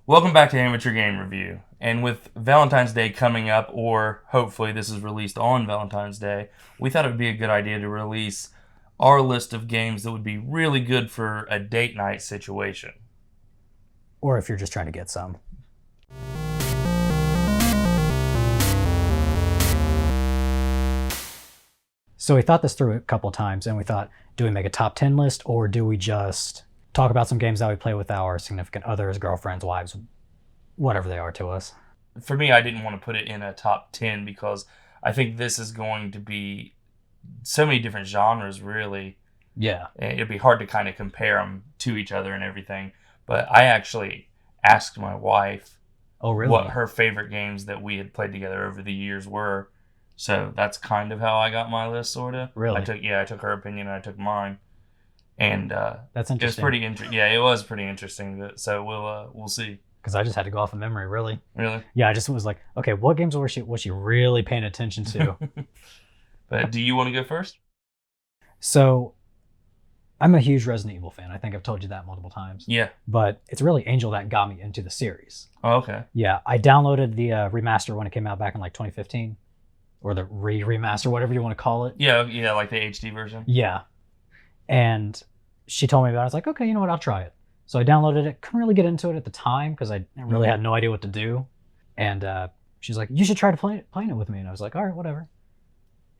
Welcome back to Amateur Game Review. And with Valentine's Day coming up, or hopefully this is released on Valentine's Day, we thought it would be a good idea to release our list of games that would be really good for a date night situation. Or if you're just trying to get some. So we thought this through a couple times, and we thought, do we make a top 10 list, or do we just talk about some games that we play with our significant others, girlfriends, wives, whatever they are to us? For me, I didn't want to put it in a top 10 because I think this is going to be so many different genres, really. Yeah. It'd be hard to kind of compare them to each other and everything. But I actually asked my wife what her favorite games that we had played together over the years were. So that's kind of how I got my list, sort of. Really? I took her opinion and I took mine. And that's interesting. It was pretty interesting. Yeah, it was pretty interesting. So we'll see. Because I just had to go off of memory, really. Really? Yeah, I just was like, okay, what games was she really paying attention to? But do you want to go first? So, I'm a huge Resident Evil fan. I think I've told you that multiple times. Yeah. But it's really Angel that got me into the series. Oh, okay. Yeah, I downloaded the remaster when it came out back in like 2015. Or the remaster, whatever you want to call it. Yeah, like the HD version. Yeah. And she told me about it. I was like, okay, you know what? I'll try it. So I downloaded it. Couldn't really get into it at the time because I really had no idea what to do. And she's like, you should try to playing it with me. And I was like, all right, whatever.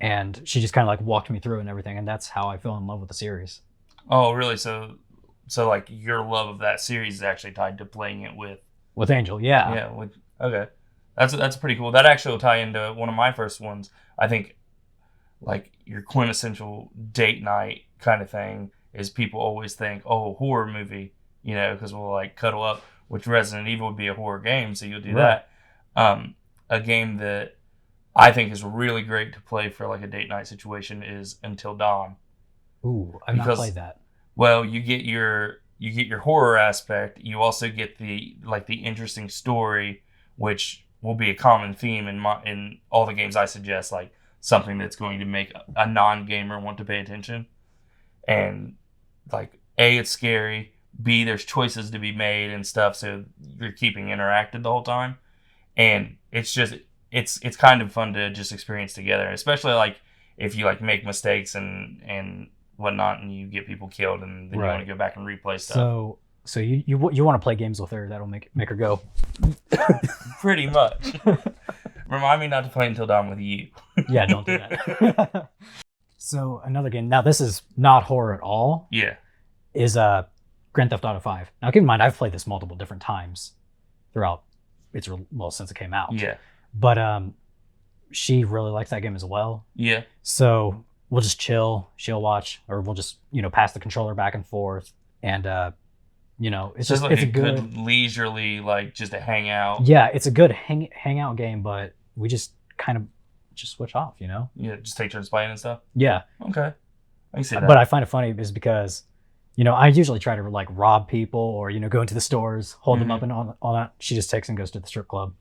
And she just kind of like walked me through it and everything. And that's how I fell in love with the series. Oh, really? So like your love of that series is actually tied to playing it with Angel, yeah. Yeah, okay. That's pretty cool. That actually will tie into one of my first ones. I think like your quintessential date night kind of thing is people always think, oh, horror movie, because we'll like cuddle up, which Resident Evil would be a horror game, so you'll do that. A game that I think is really great to play for like a date night situation is Until Dawn. Ooh, I've not played that. Well, you get your horror aspect. You also get the interesting story, which will be a common theme in all the games I suggest, like something that's going to make a non-gamer want to pay attention. And like A, it's scary. B, there's choices to be made and stuff, so you're keeping interacted the whole time. And it's just it's kind of fun to just experience together, especially like if you like make mistakes and whatnot, and you get people killed, and then you want to go back and replay stuff. So you want to play games with her that'll make her go. Pretty much. Remind me not to play Until Dawn with you. Yeah, don't do that. So another game. Now this is not horror at all. Yeah. Is Grand Theft Auto 5. Now keep in mind I've played this multiple different times throughout since it came out. Yeah. But she really likes that game as well. Yeah. So we'll just chill. She'll watch, or we'll just pass the controller back and forth, and it's a good leisurely, like just a hangout. Yeah, it's a good hangout game, but we just kind of just switch off, Yeah, just take turns playing and stuff. Yeah. Okay. I can see that. But I find it funny is because, I usually try to like rob people or go into the stores, hold them up and all that. She just takes and goes to the strip club.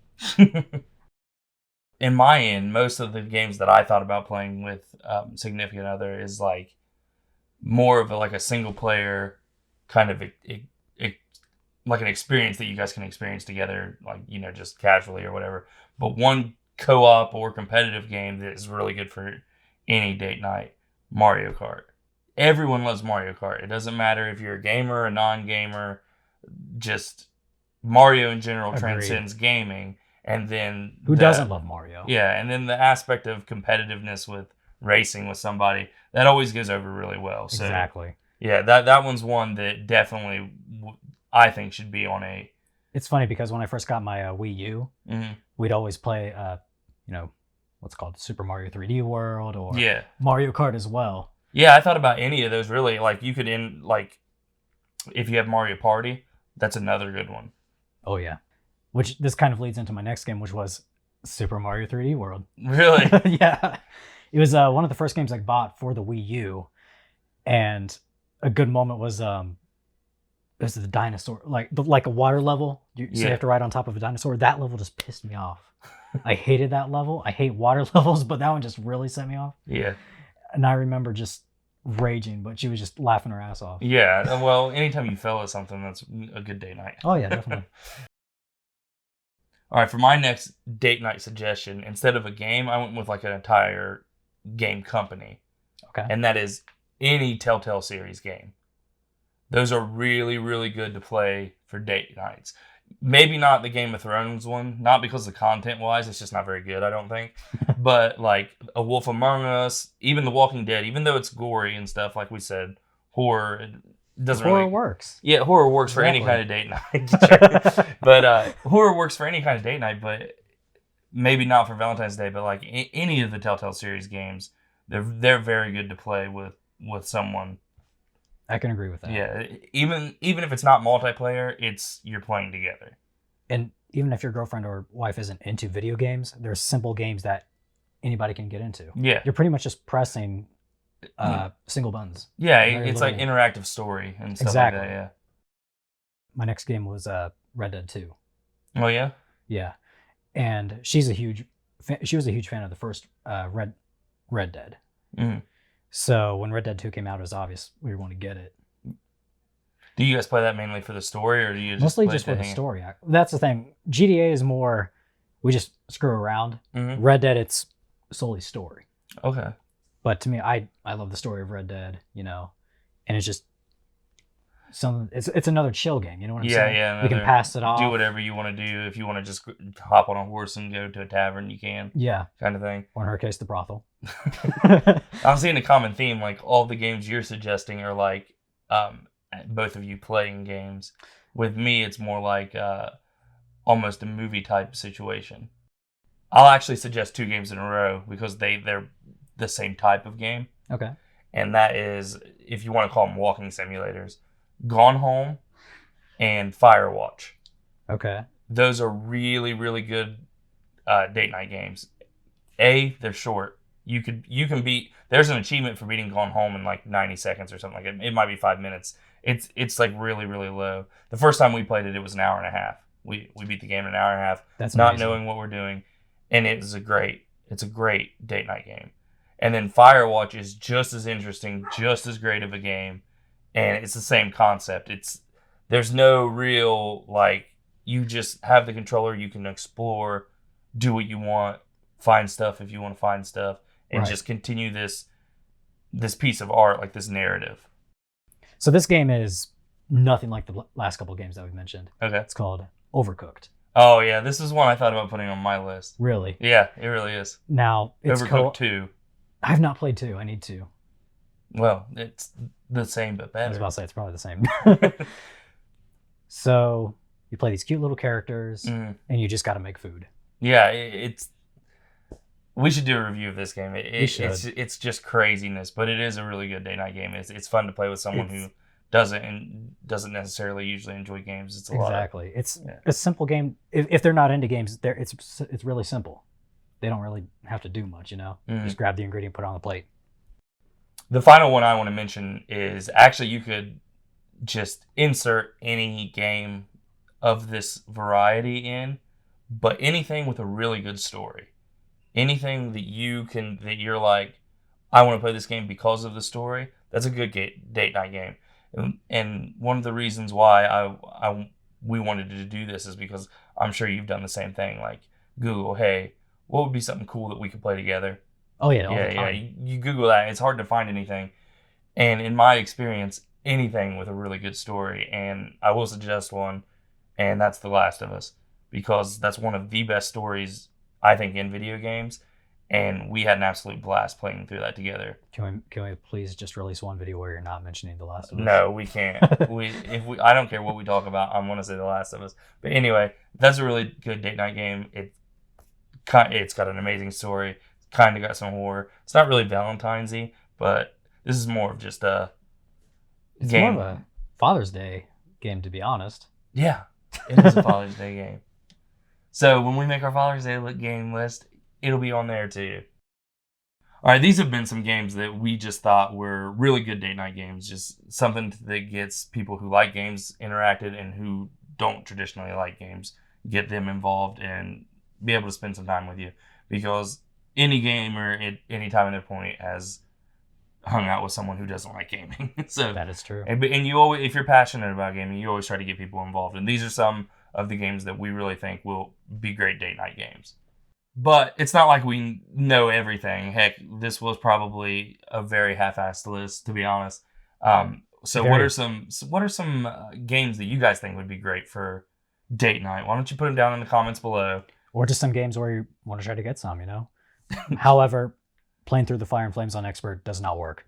In my end, most of the games that I thought about playing with significant other is like more of a single player kind of like an experience that you guys can experience together, like, just casually or whatever. But one co-op or competitive game that is really good for any date night, Mario Kart. Everyone loves Mario Kart. It doesn't matter if you're a gamer, a non-gamer, just Mario in general transcends gaming. And then who doesn't love Mario? Yeah, and then the aspect of competitiveness with racing with somebody, that always goes over really well. So, exactly. Yeah, that one's one that definitely I think should be on a... It's funny because when I first got my Wii U, we'd always play, what's called Super Mario 3D World or Mario Kart as well. Yeah, I thought about any of those really. Like you could if you have Mario Party, that's another good one. Oh yeah. Which this kind of leads into my next game, which was Super Mario 3D World. Really? Yeah. It was one of the first games I bought for the Wii U. And a good moment was there's the dinosaur, like a water level. So you have to ride on top of a dinosaur. That level just pissed me off. I hated that level. I hate water levels, but that one just really set me off. Yeah. And I remember just raging, but she was just laughing her ass off. Yeah. Well, anytime you fell at something, that's a good day night. Oh, yeah, definitely. All right, for my next date night suggestion, instead of a game, I went with like an entire game company. Okay. And that is any Telltale series game. Those are really, really good to play for date nights. Maybe not the Game of Thrones one, not because the content-wise, it's just not very good, I don't think. But like A Wolf Among Us, even The Walking Dead, even though it's gory and stuff, like we said, horror, it doesn't horror really works. Yeah, horror works for any kind of date night. But horror works for any kind of date night, but maybe not for Valentine's Day. But like any of the Telltale series games, they're very good to play with someone. I can agree with that. Yeah, even if it's not multiplayer, you're playing together. And even if your girlfriend or wife isn't into video games, there's simple games that anybody can get into. Yeah, you're pretty much just pressing single buttons. Yeah, it's like interactive story and stuff like that. Yeah. My next game was Red Dead 2. Oh yeah. Yeah, and she was a huge fan of the first Red Dead. Mm-hmm. So when Red Dead 2 came out, it was obvious we were going to get it. Do you guys play that mainly for the story, or do you mostly just for the story? That's the thing. GTA is more we just screw around. Mm-hmm. Red Dead, it's solely story. Okay. But to me, I love the story of Red Dead, and it's just it's another chill game. You know what I'm saying? Yeah. We can pass it off. Do whatever you want to do. If you want to just hop on a horse and go to a tavern, you can. Yeah. Kind of thing. Or in her case, the brothel. I'm seeing a common theme. Like all the games you're suggesting are like both of you playing games. With me, it's more like almost a movie type situation. I'll actually suggest 2 games in a row because they're the same type of game. Okay. And that is, if you want to call them walking simulators, Gone Home and Firewatch. Okay. Those are really, really good date night games. They're short. You can beat. There's an achievement for beating Gone Home in like 90 seconds or something like that. It might be 5 minutes. It's like really, really low. The first time we played it, it was an hour and a half. We beat the game in an hour and a half. That's not amazing. knowing what we're doing, and it's a great date night game. And then Firewatch is just as interesting, just as great of a game, and it's the same concept. There's no real like you just have the controller, you can explore, do what you want, find stuff if you want to find stuff, and just continue this piece of art, like this narrative. So this game is nothing like the last couple of games that we've mentioned. Okay. It's called Overcooked. Oh yeah, this is one I thought about putting on my list. Really? Yeah, it really is. Now it's Overcooked 2. I've not played 2. I need to. Well, it's the same but better. I was about to say it's probably the same. So you play these cute little characters, and you just got to make food. Yeah, we should do a review of this game. It's just craziness, but it is a really good day night game. It's fun to play with someone who doesn't necessarily usually enjoy games. It's It's a simple game. If they're not into games, it's really simple. They don't really have to do much, Just grab the ingredient, put it on the plate. The final one I want to mention is actually you could just insert any game of this variety in, but anything with a really good story. Anything that you're like, I want to play this game because of the story. That's a good date night game. And one of the reasons why we wanted to do this is because I'm sure you've done the same thing. Like Google, hey, what would be something cool that we could play together? Oh yeah, yeah. You Google that. It's hard to find anything. And in my experience, anything with a really good story. And I will suggest one, and that's The Last of Us, because that's one of the best stories I think in video games. And we had an absolute blast playing through that together. Can we please just release one video where you're not mentioning The Last of Us? No, we can't. I don't care what we talk about. I'm going to say The Last of Us. But anyway, that's a really good date night game. It's got an amazing story. Kind of got some horror. It's not really Valentine's-y, but this is more of just a game. It's more of a Father's Day game, to be honest. Yeah, it is a Father's Day game. So when we make our Father's Day game list, it'll be on there too. All right, these have been some games that we just thought were really good date night games. Just something that gets people who like games interacted and who don't traditionally like games, get them involved and be able to spend some time with you. Because any gamer at any time in their point has hung out with someone who doesn't like gaming. So that is true. And you always, if you're passionate about gaming, you always try to get people involved. And these are some of the games that we really think will be great date night games. But it's not like we know everything. Heck, this was probably a very half-assed list, to be honest. So Very. what are some games that you guys think would be great for date night? Why don't you put them down in the comments below? Or just some games where you want to try to get some, you know? However, playing through the Fire and Flames on Expert does not work.